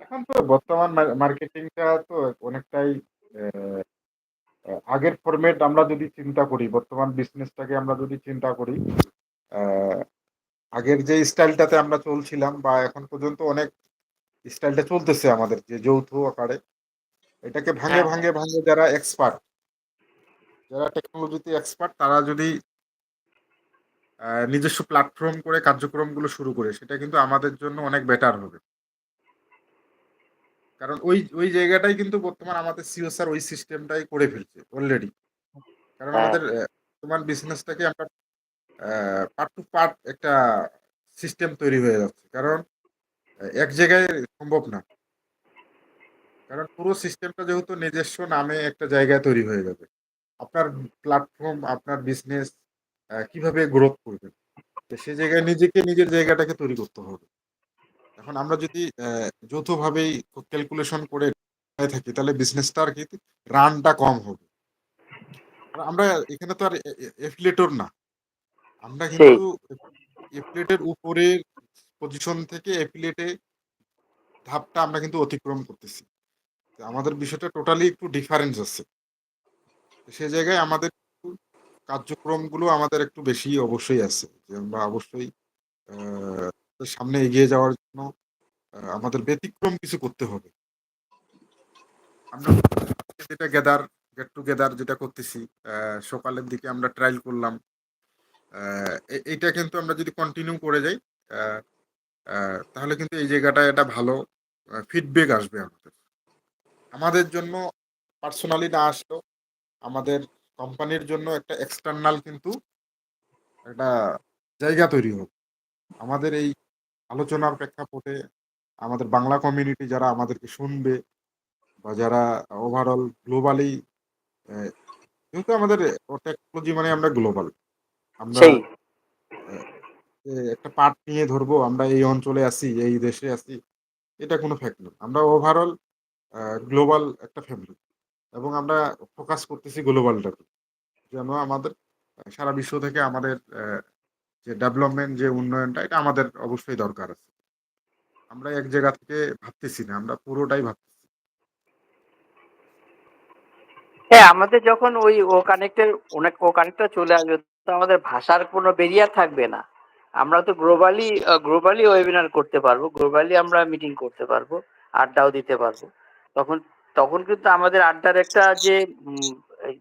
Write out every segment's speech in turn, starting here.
এখন তো বর্তমান মার্কেটিংটা তো অনেকটাই আহ, আগের ফরম্যাট আমরা যদি চিন্তা করি, বর্তমান বিজনেসটাকে আমরা যদি চিন্তা করি, আহ, আগের যে স্টাইলটাতে আমরা চলছিলাম বা এখন পর্যন্ত অনেক স্টাইলটা চলতেছে আমাদের যে যৌথ আকারে, এটাকে ভাঙে হ্যাঁ, হ্যাঁ, ভাঙে ভাঙে যারা এক্সপার্ট, যারা টেকনোলজিতে এক্সপার্ট, তারা যদি নিজস্ব প্ল্যাটফর্ম করে কার্যক্রমগুলো শুরু করে, সেটা কিন্তু আমাদের জন্য অনেক বেটার হবে। কারণ ওই ওই জায়গাটাই কিন্তু বর্তমান আমাদের সিও স্যার ওই সিস্টেমটাই করে ফেলছে অলরেডি। কারণ হ্যাঁ, আমাদের বর্তমান বিজনেসটাকে আমরা পার্ট টু পার্ট একটা সিস্টেম তৈরি হয়ে যাচ্ছে। কারণ এক জায়গায় সম্ভব না। কারণ পুরো সিস্টেমটা যেহেতু নিজস্ব নামে একটা জায়গায় তৈরি হয়ে যাবে, আপনার প্ল্যাটফর্ম, আপনার বিজনেস কিভাবে গ্রোথ করবে, তো সেই জায়গায় নিজেকে নিজের জায়গাটাকে তৈরি করতে হবে। এখন আমরা যদি যৌথভাবেই ক্যালকুলেশন করে থাকি, তাহলে বিজনেসটা আর কি রানটা কম হবে। আর আমরা এখানে তো আর এফিলেটর না, আমরা সেই কিন্তু এফিলেটের উপরের পজিশন থেকে এফিলেটে ধাপটা আমরা কিন্তু অতিক্রম করতেছি। তো আমাদের বিষয়টা টোটালি একটু ডিফারেন্স আছে। তো সেই জায়গায় আমাদের কার্যক্রমগুলো আমাদের একটু বেশি অবশ্যই আছে, যে আমরা অবশ্যই সামনে এগিয়ে যাওয়ার জন্য আমাদের ব্যতিক্রম কিছু করতে হবে। আমরা যেটা গেট টুগেদার যেটা করতেছি, সকালের দিকে আমরা ট্রায়াল করলাম, এইটা কিন্তু আমরা যদি কন্টিনিউ করে যাই, আহ, তাহলে কিন্তু এই জায়গাটায় একটা ভালো ফিডব্যাক আসবে আমাদের আমাদের জন্য। পার্সোনালি না আসলেও আমাদের কোম্পানির জন্য একটা এক্সটার্নাল কিন্তু একটা জায়গা তৈরি হবে। আমাদের এই আলোচনার প্রেক্ষাপটে আমাদের বাংলা কমিউনিটি যারা আমাদেরকে শুনবে, বা যারা ওভারঅল গ্লোবালি, যেহেতু আমাদের টেকনোলজি মানে আমরা গ্লোবাল, আমরা সেই একটা পার্ট নিয়ে ধরবো আমরা এই অঞ্চলে আছি, এই দেশে আছি, এটা কোনো ফ্যাক্ট না। আমরা ওভারঅল গ্লোবাল একটা ফ্যামিলি, এবং আমরা ফোকাস করতেছি গ্লোবালটাকে, যেন আমাদের সারা বিশ্ব থেকে আমাদের যে ডেভেলপমেন্ট, যে উন্নয়নটা, এটা আমাদের অবশ্যই দরকার আছে। আমরা এক জায়গা থেকে ভাবতেছি না, আমরা পুরোটাই ভাবতেছি। হ্যাঁ, আমাদের যখন ও কানেক্টর চলে আসবে, তো আমাদের ভাষার কোনো ব্যারিয়ার থাকবে না। আমরা তো গ্লোবালি ওয়েবিনার করতে পারবো, গ্লোবালি আমরা মিটিং করতে পারবো, আড্ডাও দিতে পারবো। তখন তখন কিন্তু আমাদের আড্ডার একটা উম,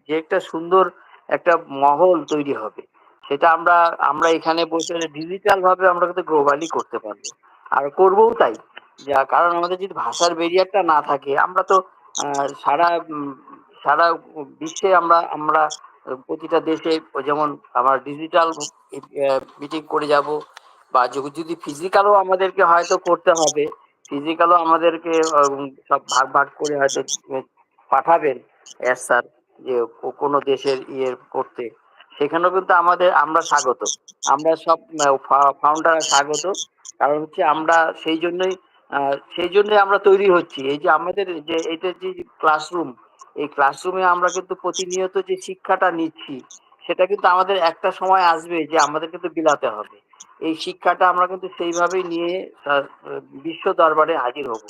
যে একটা সুন্দর একটা মহল তৈরি হবে, সেটা আমরা আমরা এখানে বসে ডিজিটাল ভাবে আমরা কিন্তু গ্লোবালি করতে পারবো, আর করবোও তাই। কারণ আমাদের যদি ভাষার ব্যারিয়ারটা না থাকে, আমরা তো আহ, সারা উম, সারা বিশ্বে আমরা আমরা প্রতিটা দেশে, যেমন আমার ডিজিটাল মিটিং করে যাব, বা যদি ফিজিক্যালও আমাদেরকে হয়তো করতে হবে, ফিজিক্যালও আমাদেরকে সব ভাগ ভাগ করে হয়তো পাঠাবেন এস স্যার, যে কোনো দেশের করতে, সেখানেও কিন্তু আমরা স্বাগত, আমরা সব ফাউন্ডার স্বাগত। কারণ হচ্ছে আমরা সেই জন্যই আমরা তৈরি হচ্ছি। এই যে আমাদের যে এটা যে ক্লাসরুম, এই ক্লাসরুমে আমরা কিন্তু প্রতিনিয়ত যে শিক্ষাটা নিচ্ছি, সেটা কিন্তু আমাদের একটা সময় আসবে যে আমাদের কিন্তু বিলাতে হবে। এই শিক্ষাটা আমরা কিন্তু সেইভাবেই নিয়ে বিশ্ব দরবারে হাজির হব।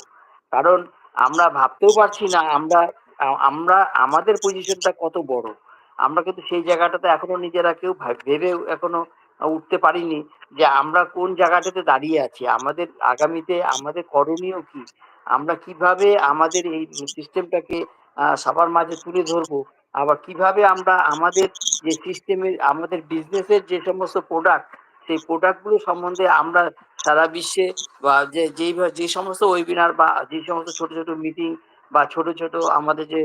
কারণ আমরা ভাবতেও পারছি না আমরা আমরা আমাদের পজিশনটা কত বড়। আমরা কিন্তু সেই জায়গাটাতে এখনো নিজেরা কেউ ভেবে এখনো উঠতে পারিনি যে আমরা কোন জায়গাটাতে দাঁড়িয়ে আছি, আমাদের আগামীতে আমাদের করণীয় কি, আমরা কিভাবে আমাদের এই সিস্টেমটাকে সবার মাঝে তুলে ধরবো, আবার কিভাবে আমরা আমাদের যে সিস্টেমের আমাদের বিজনেসের যে সমস্ত প্রোডাক্ট, সেই প্রোডাক্টগুলো সম্বন্ধে আমরা সারা বিশ্বে, বা যে সমস্ত ওয়েবিনার বা যে সমস্ত ছোট ছোট মিটিং বা ছোট ছোট আমাদের যে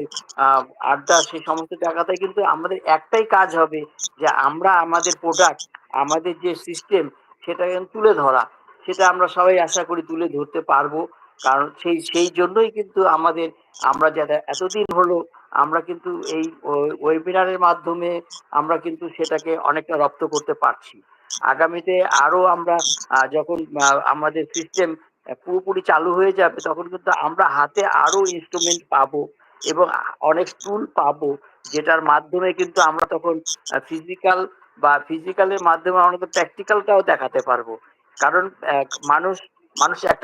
আড্ডা, সেই সমস্ত জায়গাতে কিন্তু আমাদের একটাই কাজ হবে, যে আমরা আমাদের প্রোডাক্ট, আমাদের যে সিস্টেম, সেটা কিন্তু তুলে ধরা। সেটা আমরা সবাই আশা করি তুলে ধরতে পারবো। কারণ সেই জন্যই কিন্তু আমরা যারা এতদিন হলো, আমরা কিন্তু এই ওয়েবিনারের মাধ্যমে আমরা কিন্তু সেটাকে অনেকটা রপ্ত করতে পারছি। আগামীতে আরো আমরা যখন আমাদের সিস্টেম পুরোপুরি চালু হয়ে যাবে, তখন কিন্তু আমরা হাতে আরো ইনস্ট্রুমেন্ট পাবো, এবং অনেক টুল পাবো, যেটার মাধ্যমে কিন্তু আমরা তখন ফিজিক্যালের মাধ্যমে আমরা প্র্যাকটিক্যালটাও দেখাতে পারবো। কারণ মানুষ মানুষ একটা